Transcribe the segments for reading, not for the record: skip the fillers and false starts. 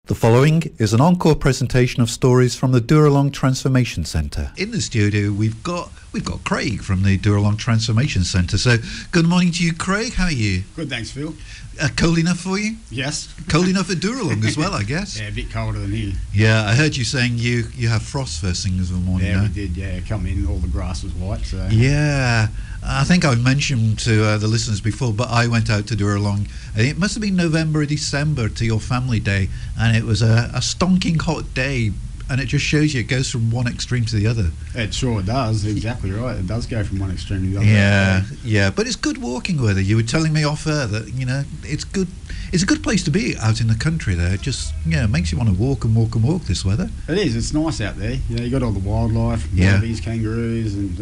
The following is an encore presentation of stories from the Dooralong Transformation Centre. In the studio, we've got Craig from the Dooralong Transformation Centre. So, good morning to you, Craig. How are you? Good, thanks, Phil. Cold enough for you? Yes. Cold enough at Dooralong as well, I guess. Yeah, a bit colder than here. Yeah, I heard you saying you have frost first thing in the morning. Yeah, we did. Yeah, come in, all the grass was white. So. Yeah, I think I've mentioned to the listeners before, but I went out to Dooralong. It must have been November or December to your family day, and it was a stonking hot day. And it just shows you it goes from one extreme to the other. It sure does, exactly right. It does go from one extreme to the other. Yeah, but it's good walking weather. You were telling me off air that, it's good. It's a good place to be out in the country there. It just, makes you want to walk and walk and walk this weather. It is, it's nice out there. You got all the wildlife, wallabies, kangaroos, and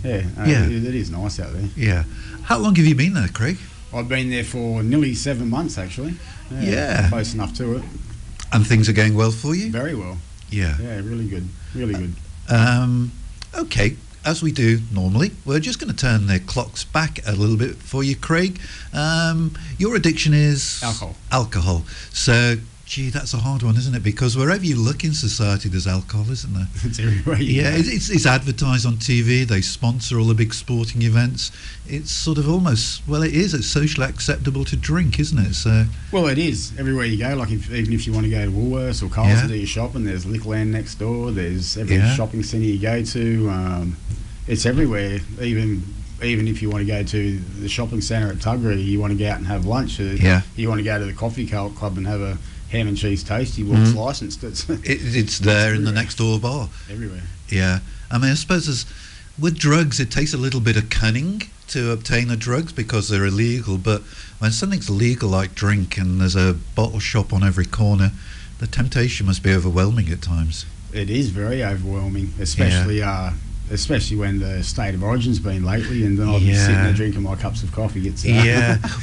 it is nice out there. Yeah. How long have you been there, Craig? I've been there for nearly 7 months, actually. Yeah. Close enough to it. And things are going well for you? Very well. Yeah. Yeah, really good. Really good. Okay, as we do normally, we're just going to turn the clocks back a little bit for you, Craig. Your addiction is... Alcohol. So, gee, that's a hard one, isn't it? Because wherever you look in society, there's alcohol, isn't there? It's everywhere. It's advertised on TV. They sponsor all the big sporting events. It's sort of almost, it's socially acceptable to drink, isn't it? So, well, it is. Everywhere you go, like even if you want to go to Woolworths or Coles to do your shopping, there's Liquorland next door. There's every shopping centre you go to. It's everywhere. Even if you want to go to the shopping centre at Tuggerah, you want to go out and have lunch. You want to go to the coffee club and have a ham and cheese toasty. Well, it's licensed. It's there in the next door bar. Everywhere. Yeah. I mean, I suppose with drugs, it takes a little bit of cunning to obtain the drugs because they're illegal. But when something's legal like drink and there's a bottle shop on every corner, the temptation must be overwhelming at times. It is very overwhelming, especially when the state of origin's been lately, and then I'll be sitting there drinking my cups of coffee.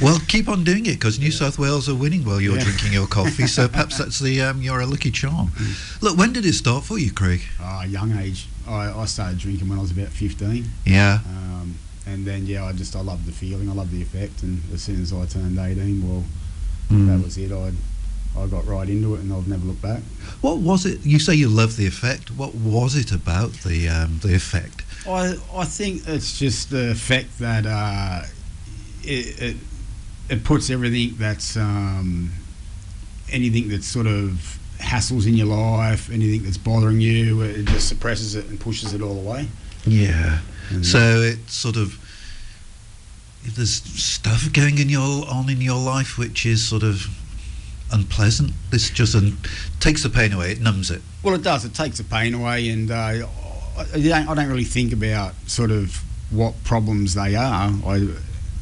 Well, keep on doing it because New South Wales are winning while you're drinking your coffee, so perhaps that's you're a lucky charm. Look, when did it start for you, Craig? Young age. I started drinking when I was about 15. Yeah. And then, I loved the feeling, I loved the effect, and as soon as I turned 18, that was it. I got right into it, and I've never looked back. What was it? You say you love the effect. What was it about the effect? I think it's just the effect that it puts everything that's anything that sort of hassles in your life, anything that's bothering you, it just suppresses it and pushes it all away. Yeah. And so it sort of, if there's stuff going on in your life which is sort of unpleasant, this just takes the pain away. It numbs it. Well, it does. It takes the pain away, and I don't really think about sort of what problems they are.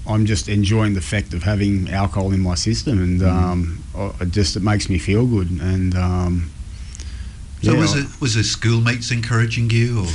I'm just enjoying the effect of having alcohol in my system, and it makes me feel good. And so was it schoolmates encouraging you, or?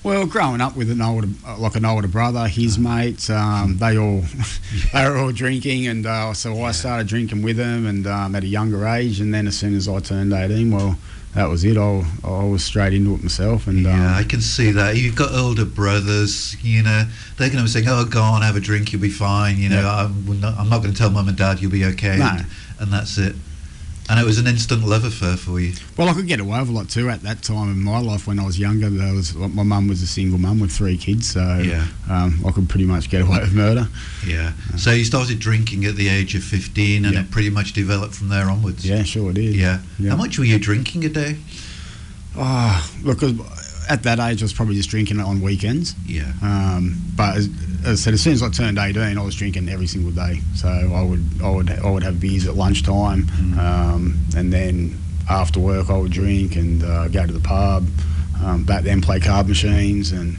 Well, growing up with an older brother, his mates, they were all drinking, and so I started drinking with them, and at a younger age. And then as soon as I turned 18, well, that was it. I was straight into it myself. And I can see that. You've got older brothers, they're going to be saying, "Oh, go on, have a drink, you'll be fine." I'm not going to tell mum and dad you'll be okay. No. And that's it. And it was an instant love affair for you. Well, I could get away with a lot too at that time in my life when I was younger. My mum was a single mum with 3 kids, so I could pretty much get away with murder. Yeah. So you started drinking at the age of 15, and it pretty much developed from there onwards. Yeah, sure did. Yeah. How much were you drinking a day? Look, at that age, I was probably just drinking it on weekends. Yeah. But as I said, as soon as I turned 18, I was drinking every single day. So I would have beers at lunchtime, and then after work I would drink and go to the pub. Back then, play card machines and.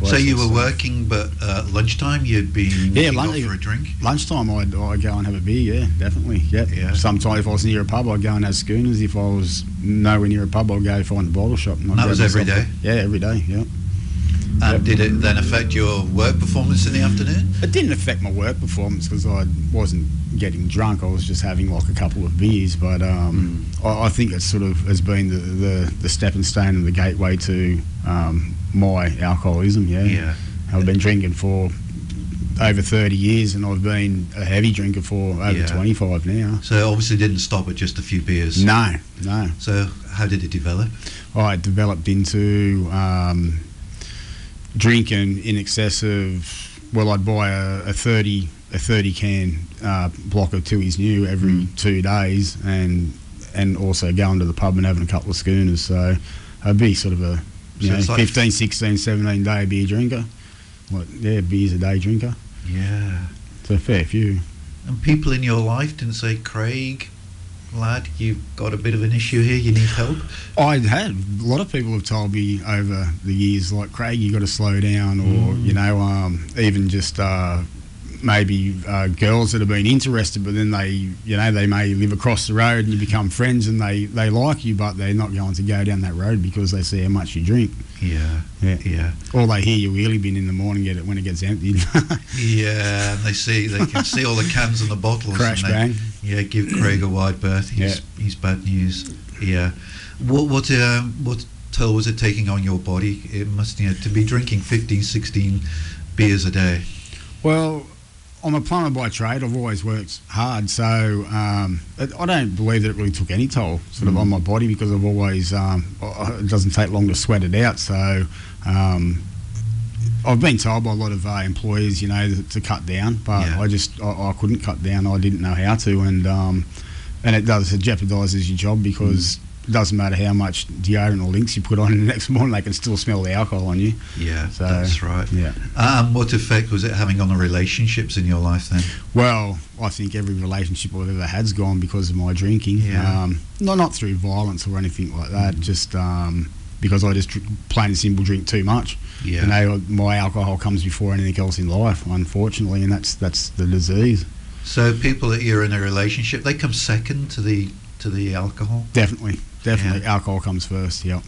So you were working, but lunchtime you'd be off for a drink? Lunchtime I'd go and have a beer, definitely. Yep. Yeah. Sometimes if I was near a pub, I'd go and have schooners. If I was nowhere near a pub, I'd go find a bottle shop. And that was every day? Yeah, every day, yeah. And did it then affect your work performance in the afternoon? It didn't affect my work performance because I wasn't getting drunk. I was just having like a couple of beers. But I think it sort of has been the stepping stone and the gateway to my alcoholism. Yeah. I've been drinking for over 30 years, and I've been a heavy drinker for over 25 now. So obviously didn't stop at just a few beers. No. So how did it develop? I developed into drinking in excess of, well, I'd buy a 30 can block of Tooheys New every 2 days, and also going to the pub and having a couple of schooners. So I'd be sort of a 15, 16, 17 day beer drinker. Beers a day drinker. Yeah. It's a fair few. And people in your life didn't say, Craig, lad, you've got a bit of an issue here, you need help? I had. A lot of people have told me over the years, like, Craig, you got to slow down, or, even just maybe girls that have been interested, but then they may live across the road and you become friends and they like you, but they're not going to go down that road because they see how much you drink. Yeah. Or they hear your wheelie bin in the morning when it gets emptied. Yeah, and they can see all the cans and the bottles. Crash bang. Yeah, give Craig a wide berth. He's bad news. Yeah. What toll was it taking on your body? It must, to be drinking 15, 16 beers a day. Well, I'm a plumber by trade. I've always worked hard, so I don't believe that it really took any toll sort of on my body, because I've always it doesn't take long to sweat it out. So I've been told by a lot of employers, to cut down, but I couldn't cut down. I didn't know how to, and it jeopardises your job, because it doesn't matter how much deodorant or Lynx you put on, the next morning they can still smell the alcohol on you. Yeah, so, that's right. Yeah. What effect was it having on the relationships in your life then? Well, I think every relationship I've ever had's gone because of my drinking. Yeah. Not through violence or anything like that, just because I just plain and simple drink too much. Yeah. My alcohol comes before anything else in life, unfortunately, and that's the disease. So people that you're in a relationship, they come second to the alcohol? Definitely. Alcohol comes first. Yep.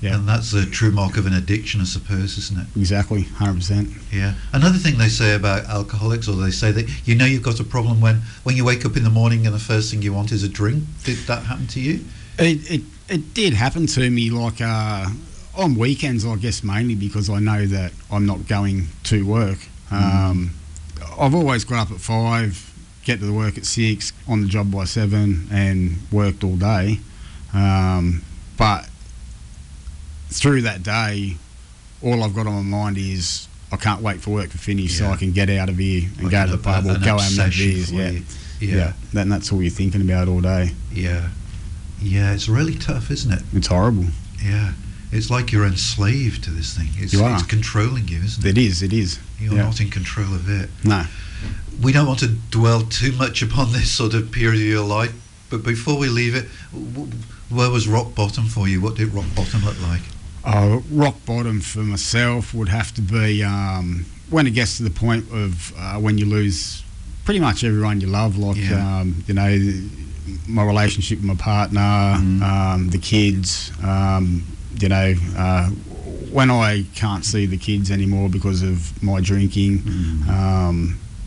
And that's a true mark of an addiction, I suppose, isn't it? Exactly, 100%. Yeah. Another thing they say about alcoholics, or they say that you've got a problem when you wake up in the morning and the first thing you want is a drink. Did that happen to you? It did happen to me, like on weekends, I guess, mainly because I know that I'm not going to work. I've always got up at 5, get to the work at 6, on the job by 7, and worked all day. But through that day, all I've got on my mind is I can't wait for work to finish so I can get out of here and go to the pub or go home and have beers. Yeah. And that's all you're thinking about all day. Yeah. Yeah, it's really tough, isn't it? It's horrible. Yeah. It's like you're enslaved to this thing. It's controlling you, isn't it? It is. You're not in control of it. No. We don't want to dwell too much upon this sort of period of your life, but before we leave it, where was rock bottom for you? What did rock bottom look like? Rock bottom for myself would have to be when it gets to the point of when you lose pretty much everyone you love, like my relationship with my partner, the kids. When I can't see the kids anymore because of my drinking.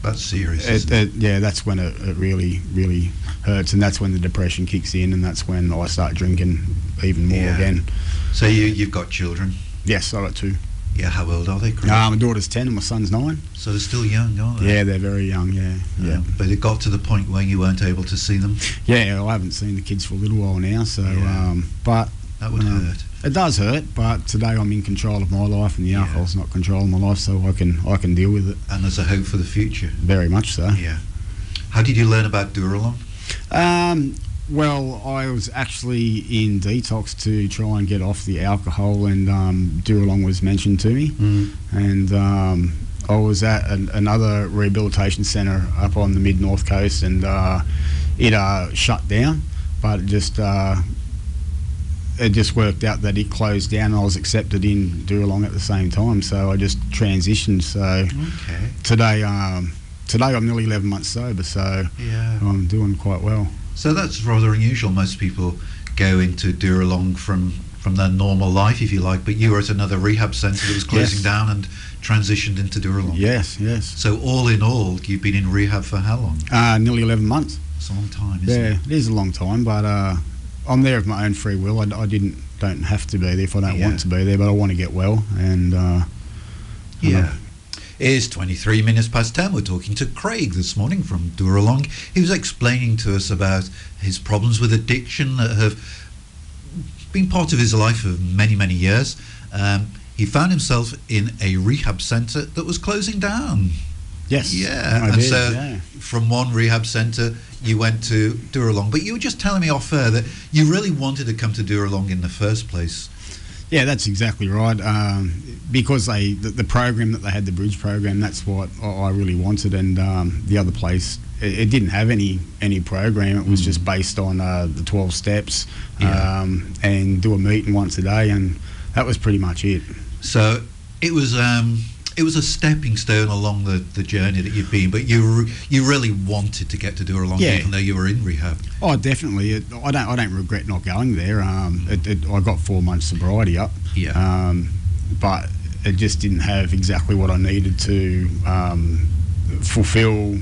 That's serious. That's when it really, really hurts, and that's when the depression kicks in, and that's when I start drinking even more again. So you've got children? Yes, I've got 2. Yeah, how old are they? My daughter's 10 and my son's 9. So they're still young, aren't they? Yeah, they're very young, yeah. But it got to the point where you weren't able to see them? Yeah, I haven't seen the kids for a little while now, so, but... That would hurt. It does hurt, but today I'm in control of my life, and the alcohol's not controlling my life, so I can deal with it. And there's a hope for the future. Very much so. Yeah. How did you learn about Dooralong? Well, I was actually in detox to try and get off the alcohol, and Dooralong was mentioned to me, and I was at another rehabilitation centre up on the mid-north coast, and it shut down, but it just worked out that it closed down, and I was accepted in Dooralong at the same time, so I just transitioned. So today I'm nearly 11 months sober, so I'm doing quite well. So that's rather unusual. Most people go into Dooralong from their normal life, if you like, but you were at another rehab centre that was closing down and transitioned into Dooralong. Yes. So all in all, you've been in rehab for how long? Nearly 11 months. It's a long time, isn't it? Yeah, it is a long time, but I'm there of my own free will. I don't have to be there if I don't want to be there, but I want to get well, and It's 23 minutes past 10. We're talking to Craig this morning from Dooralong. He was explaining to us about his problems with addiction that have been part of his life for many, many years. He found himself in a rehab centre that was closing down. Yes. Yeah. And so from one rehab centre, you went to Dooralong. But you were just telling me off air that you really wanted to come to Dooralong in the first place. Yeah, that's exactly right. Because the program that they had, the bridge program, that's what I really wanted. And the other place, it didn't have any program. It was just based on the 12 steps and do a meeting once a day, and that was pretty much it. So it was a stepping stone along the journey that you've been, but you really wanted to get to Dooralong, even though you were in rehab. Oh, definitely. I don't regret not going there. I got 4 months sobriety up. Yeah. But it just didn't have exactly what I needed to fulfil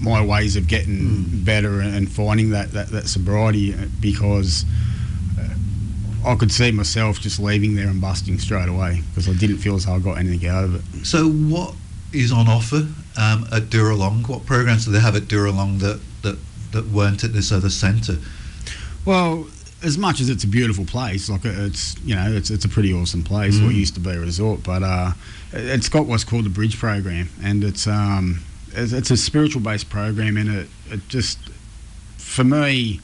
my ways of getting better and finding that sobriety, because I could see myself just leaving there and busting straight away because I didn't feel as though I got anything out of it. So what is on offer at Dooralong? What programs do they have at Dooralong that weren't at this other centre? Well, as much as it's a beautiful place, like it's a pretty awesome place. What used to be a resort, but it's got what's called the bridge program, and it's a spiritual based program, and it just, for me,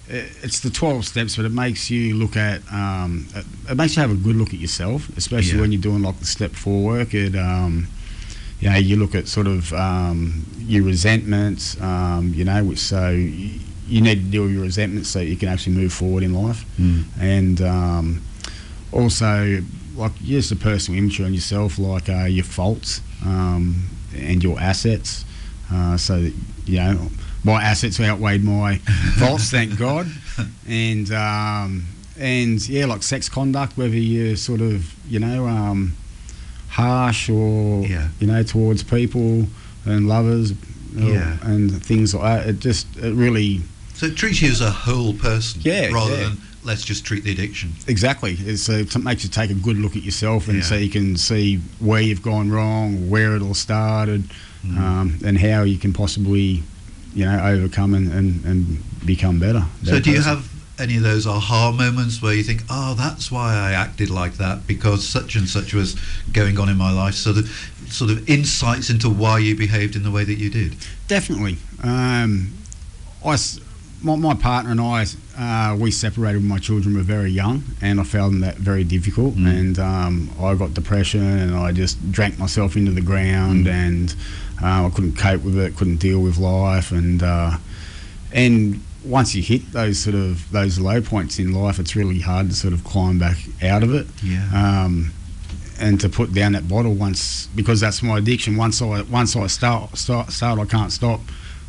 it's the 12 steps, but it makes you look at it makes you have a good look at yourself, especially when you're doing like the step 4 work. It you look at sort of your resentments, which so you need to deal with your resentments so you can actually move forward in life, and also like just a personal image on yourself, like your faults and your assets, so that my assets outweighed my faults, thank God. And like sex conduct, whether you're sort of harsh or towards people and lovers, and things like that. It really. So it treats you as a whole person, rather than let's just treat the addiction. Exactly. It makes you take a good look at yourself, and so you can see where you've gone wrong, where it all started, and how you can possibly overcome and become better. So do you have any of those aha moments where you think, oh, that's why I acted like that, because such and such was going on in my life, sort of insights into why you behaved in the way that you did? Definitely. My partner and I, we separated when my children were very young, and I found that very difficult, and I got depression, and I just drank myself into the ground, and I couldn't cope with it, couldn't deal with life, and once you hit those low points in life, it's really hard to sort of climb back out of it. And to put down that bottle because that's my addiction. Once I start, I can't stop.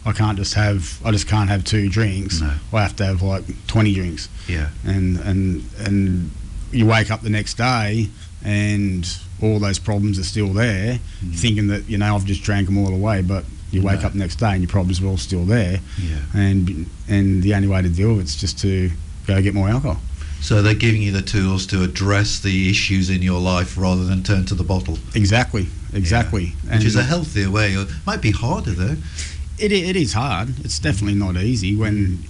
I just can't have 2 drinks. No. I have to have like 20 drinks. Yeah. And you wake up the next day and all those problems are still there, thinking that I've just drank them all away, but you wake up the next day and your problems are all still there. Yeah. And the only way to deal with it's just to go get more alcohol. So they're giving you the tools to address the issues in your life rather than turn to the bottle. Exactly. Yeah. Which is a healthier way. It might be harder though. It is hard. It's definitely not easy. When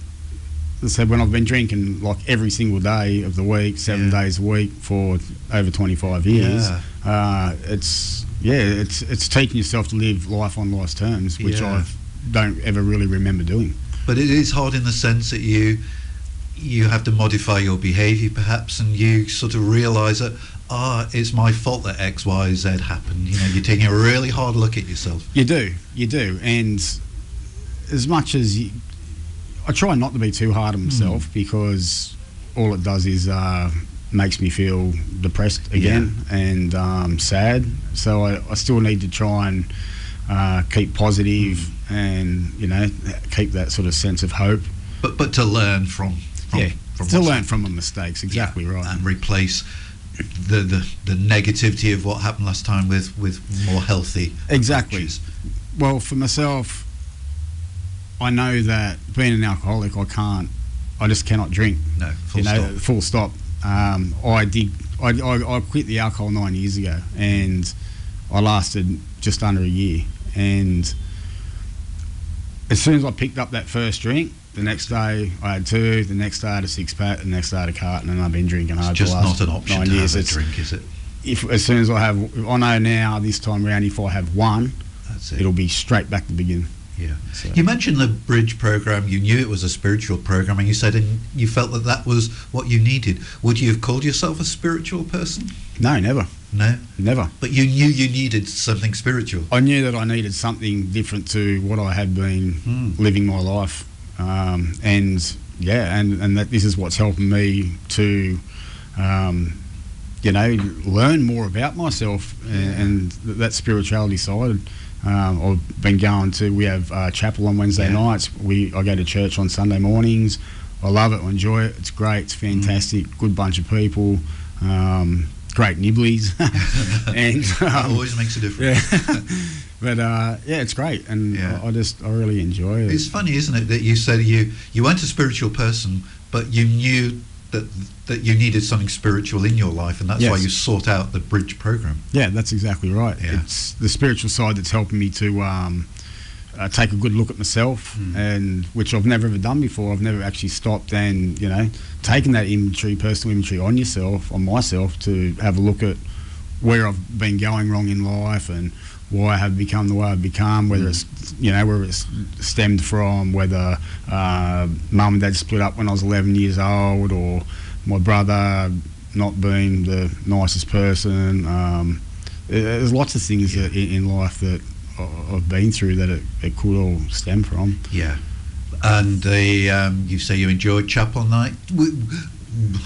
I've been drinking like every single day of the week, 7 days a week for over 25 years, it's teaching yourself to live life on life's terms, which I don't ever really remember doing. But it is hard in the sense that you have to modify your behaviour perhaps, and you sort of realise that it's my fault that X, Y, Z happened. You're taking a really hard look at yourself. You do, and as much as I try not to be too hard on myself, because all it does is makes me feel depressed again and sad. So I still need to try and keep positive and keep that sort of sense of hope. But to learn from learn from my mistakes. Exactly right. And replace the negativity of what happened last time with more healthy approaches. Well, for myself, I know that being an alcoholic, I just cannot drink. No, full stop. I quit the alcohol 9 years ago, and I lasted just under a year, and as soon as I picked up that first drink, the next day I had 2, the next day I had a 6-pack, the next day I had a carton, and I've been drinking hard for the last 9 years. It's just not an option to have a drink, is it? As soon as I know now this time around, if I have one, it'll be straight back to the beginning. Yeah. So. You mentioned the Bridge program. You knew it was a spiritual program, and you said you felt that was what you needed. Would you have called yourself a spiritual person? No, never. No? Never. But you knew you needed something spiritual. I knew that I needed something different to what I had been living my life. And that this is what's helping me to, learn more about myself and that spirituality side. I've been going to, we have chapel on Wednesday nights. I go to church on Sunday mornings. I love it, I enjoy it. It's great, it's fantastic, good bunch of people, great nibblies. And that always makes a difference. Yeah. But it's great, and I really enjoy it. It's funny, isn't it, that you said you weren't a spiritual person, but you knew that you needed something spiritual in your life, and that's why you sought out the Bridge program. Yeah, that's exactly right. Yeah. It's the spiritual side that's helping me to take a good look at myself, and which I've never ever done before. I've never actually stopped and taken that personal inventory on myself, to have a look at where I've been going wrong in life and why I have become the way I've become, whether it's where it's stemmed from, whether mum and dad split up when I was 11 years old, or my brother not being the nicest person. There's lots of things in life that I've been through that it could all stem from. Yeah. And you say you enjoyed chapel night.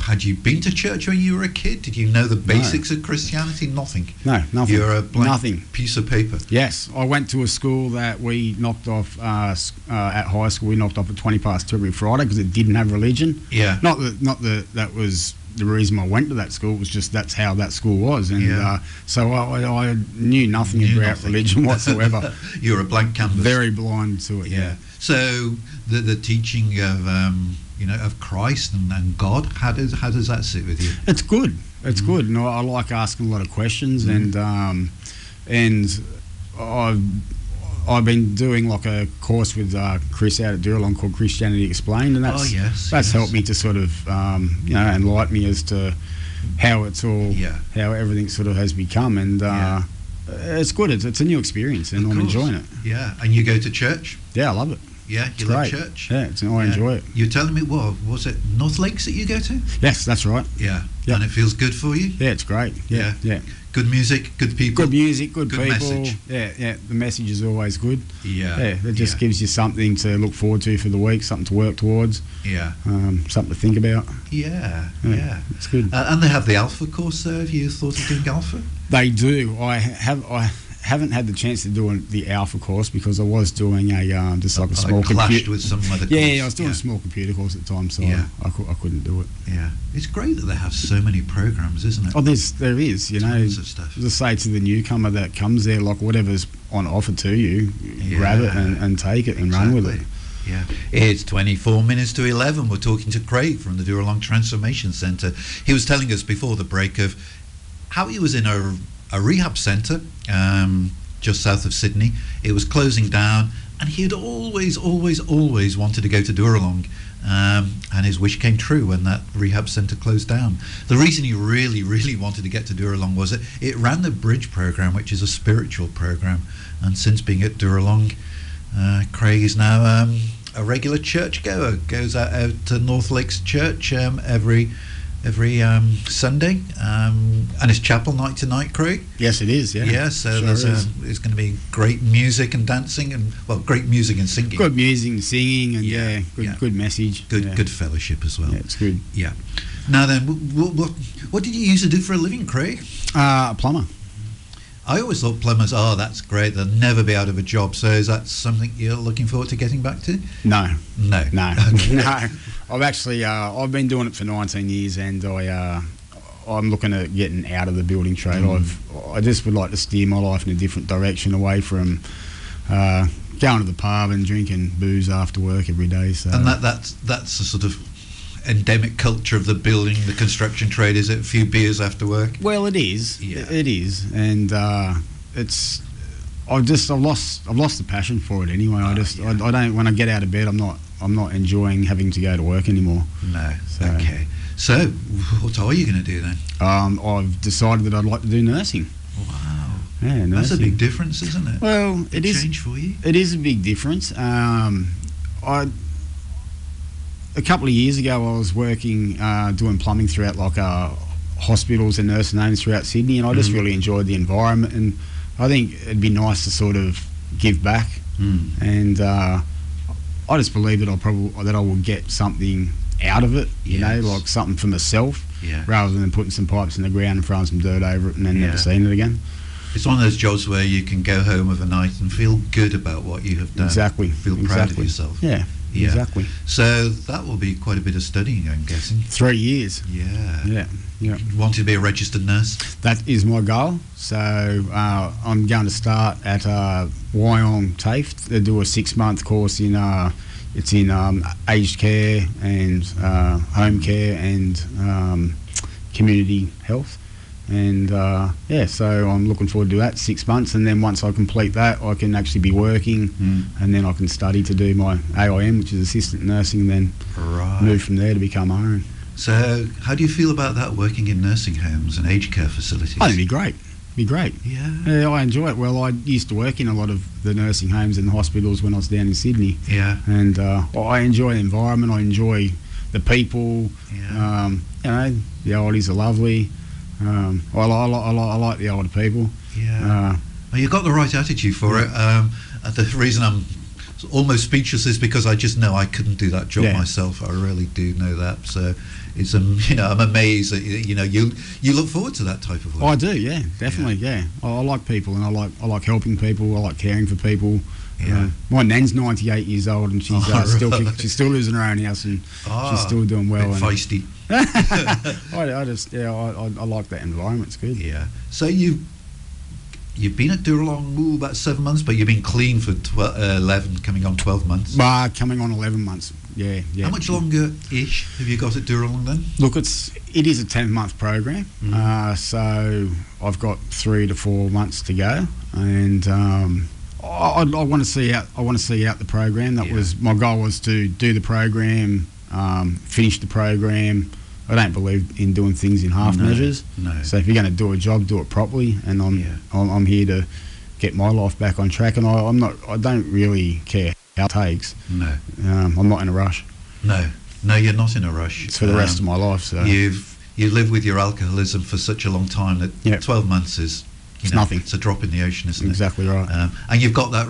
Had you been to church when you were a kid? Did you know the basics of Christianity? Nothing. No, nothing. You're a blank piece of paper. Yes, I went to a school that we knocked off at high school. We knocked off at 20 past 2 every Friday because it didn't have religion. Yeah. Not that was the reason I went to that school. It was just that's how that school was, and so I knew nothing about religion whatsoever. You're a blank canvas. Very blind to it. Yeah. So the teaching of of Christ and God, how does that sit with you? It's good. It's good. And I like asking a lot of questions, and I've been doing like a course with Chris out at Dooralong called Christianity Explained, and that's helped me to sort of enlighten me as to how it's all how everything sort of has become, and it's good. It's a new experience, and I'm enjoying it. Yeah, and you go to church? Yeah, I love it. Yeah, you love church? Yeah, I enjoy it. You're telling me, was it North Lakes that you go to? Yes, that's right. Yeah, and it feels good for you? Yeah, it's great. Yeah. Good music, good people. Good music, good people. Message. Yeah. The message is always good. Yeah. It just gives you something to look forward to for the week, something to work towards. Yeah. Something to think about. Yeah. It's good. And they have the Alpha course there. Have you thought of doing Alpha? They do. I haven't had the chance to do the Alpha course because I was doing a just like a small computer with some other course. Yeah, I was doing a small computer course at the time, so I couldn't do it. Yeah, it's great that they have so many programs, isn't it? Oh, there is. Tons of stuff. Just say to the newcomer that comes there, like whatever's on offer to you, grab it and take it and run with it. Yeah, it's 24 minutes to 11. We're talking to Craig from the Dooralong Transformation Centre. He was telling us before the break of how he was in a rehab centre just south of Sydney. It was closing down, and he had always wanted to go to Dooralong, and his wish came true when that rehab centre closed down. The reason he really wanted to get to Dooralong was that it ran the Bridge program, which is a spiritual program, and since being at Dooralong, Craig is now a regular church goer, goes out to North Lakes Church every Sunday, and it's chapel night tonight, Craig. Yes, it is. Yeah. So there's going to be great music and dancing, and great music and singing. Good music and singing, and good message. Good fellowship as well. Yeah, it's good. Yeah. Now then, what did you used to do for a living, Craig? A plumber. I always thought plumbers, that's great, they'll never be out of a job. So is that something you're looking forward to getting back to? No. Okay. No. I've actually I've been doing it for 19 years, and I'm looking at getting out of the building trade. I just would like to steer my life in a different direction, away from going to the pub and drinking booze after work every day. So. And that's a sort of endemic culture of the construction trade, is it? A few beers after work? Well, it is. Yeah. It is, and I've lost the passion for it anyway. I don't, when I get out of bed, I'm not enjoying having to go to work anymore. No. Okay. So what are you going to do then? I've decided that I'd like to do nursing. Wow. Yeah, nursing. That's a big difference, isn't it? Well, it is. Change for you. It is a big difference. A couple of years ago, I was working doing plumbing throughout hospitals and nursing homes throughout Sydney, and I just really enjoyed the environment. And I think it'd be nice to sort of give back. And I just believe that I will get something out of it. You know, like something for myself, rather than putting some pipes in the ground and throwing some dirt over it and then never seeing it again. It's one of those jobs where you can go home of a night and feel good about what you have done. Exactly. Feel proud of yourself. Yeah. Exactly. So that will be quite a bit of studying, I'm guessing. 3 years. Yeah. You want to be a registered nurse? That is my goal. So I'm going to start at Wyong TAFE. They do a 6-month course in aged care and home care and community health. And so I'm looking forward to that 6 months, and then once I complete that, I can actually be working, and then I can study to do my AIM, which is assistant nursing, and then move from there to become RN. So how do you feel about that, working in nursing homes and aged care facilities? I think it'd be great. Yeah, I enjoy it. Well, I used to work in a lot of the nursing homes and the hospitals when I was down in Sydney. Yeah. And I enjoy the environment. I enjoy the people. Yeah. The oldies are lovely. I like the older people. Yeah. Well, you've got the right attitude for it. The reason I'm almost speechless is because I just know I couldn't do that job myself. I really do know that. So it's I'm amazed that you look forward to that type of work. I do. Yeah, definitely. Yeah, I like people, and I like helping people. I like caring for people. Yeah. My nan's 98 years old, and she's she still lives in her own house, and she's still doing well. Bit feisty. I like that environment. It's good. Yeah. So you've been at Dooralong about 7 months, but you've been clean for 11, coming on 12 months. Coming on 11 months. Yeah. How much longer-ish have you got at Dooralong then? Look, it is a 10-month program, so I've got 3 to 4 months to go, and I want to see out. I want to see out the program. That was my goal, was to do the program, finish the program. I don't believe in doing things in half measures. No. So if you're going to do a job, do it properly. And I'm here to get my life back on track. And I don't really care how it takes. No. I'm not in a rush. No, you're not in a rush. It's for the rest of my life. So you've lived with your alcoholism for such a long time that 12 months is. It's nothing. It's a drop in the ocean, isn't it? Exactly right. And you've got that,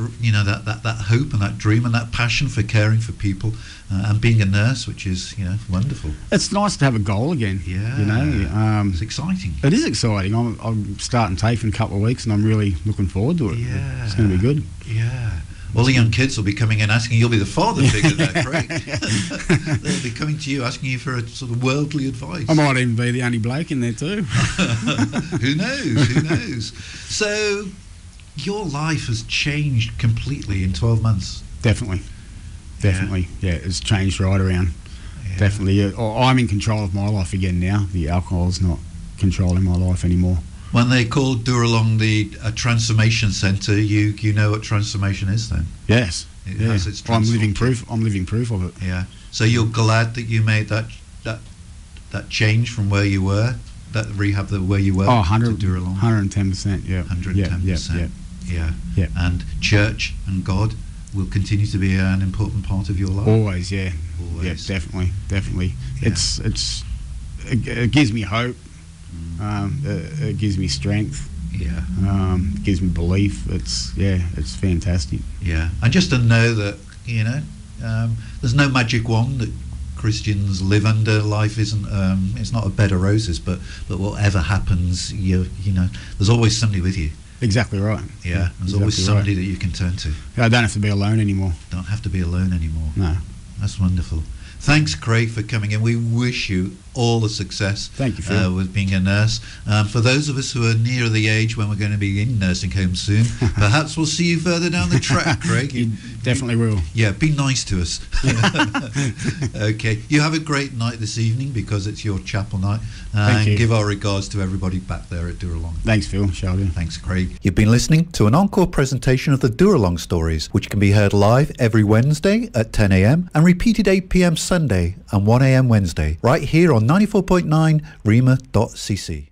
that hope and that dream and that passion for caring for people and being a nurse, which is, wonderful. It's nice to have a goal again. Yeah. It's exciting. It is exciting. I'm starting TAFE in a couple of weeks, and I'm really looking forward to it. Yeah. It's going to be good. Yeah. All the young kids will be coming in asking, you'll be the father figure there, Craig. They'll be coming to you asking you for a sort of worldly advice. I might even be the only bloke in there too. Who knows? So your life has changed completely in 12 months. Definitely. Yeah, it's changed right around. Yeah. Definitely. I'm in control of my life again now. The alcohol's not controlling my life anymore. When they called Dooralong a transformation centre, you know what transformation is then? Yes. It has its I'm living proof of it. Yeah. So you're glad that you made that change from where you were, that rehab where you were, to Dooralong? 110%, yeah. 110%. Yeah. And church and God will continue to be an important part of your life? Always, yeah. Always. Yeah, definitely. Yeah. It gives me hope. It gives me strength. Yeah. It gives me belief. It's fantastic. Yeah. And just to know that there's no magic wand that Christians live under. Life isn't it's not a bed of roses, but whatever happens, there's always somebody with you. Exactly right. Yeah. There's always somebody that you can turn to. I don't have to be alone anymore. Don't have to be alone anymore. No. That's wonderful. Thanks, Craig, for coming in. We wish you all the success. Thank you, Phil. With being a nurse. For those of us who are near the age when we're going to be in nursing homes soon, perhaps we'll see you further down the track, Craig. You definitely will. Yeah, be nice to us. Okay. You have a great night this evening because it's your chapel night. Thank you. Give our regards to everybody back there at Dooralong. Thanks, Phil. Shall do. Thanks, Craig. You've been listening to an encore presentation of the Dooralong stories, which can be heard live every Wednesday at 10 a.m. and repeated 8 p.m. Sunday and 1 a.m. Wednesday, right here on 94.9 Rema.cc.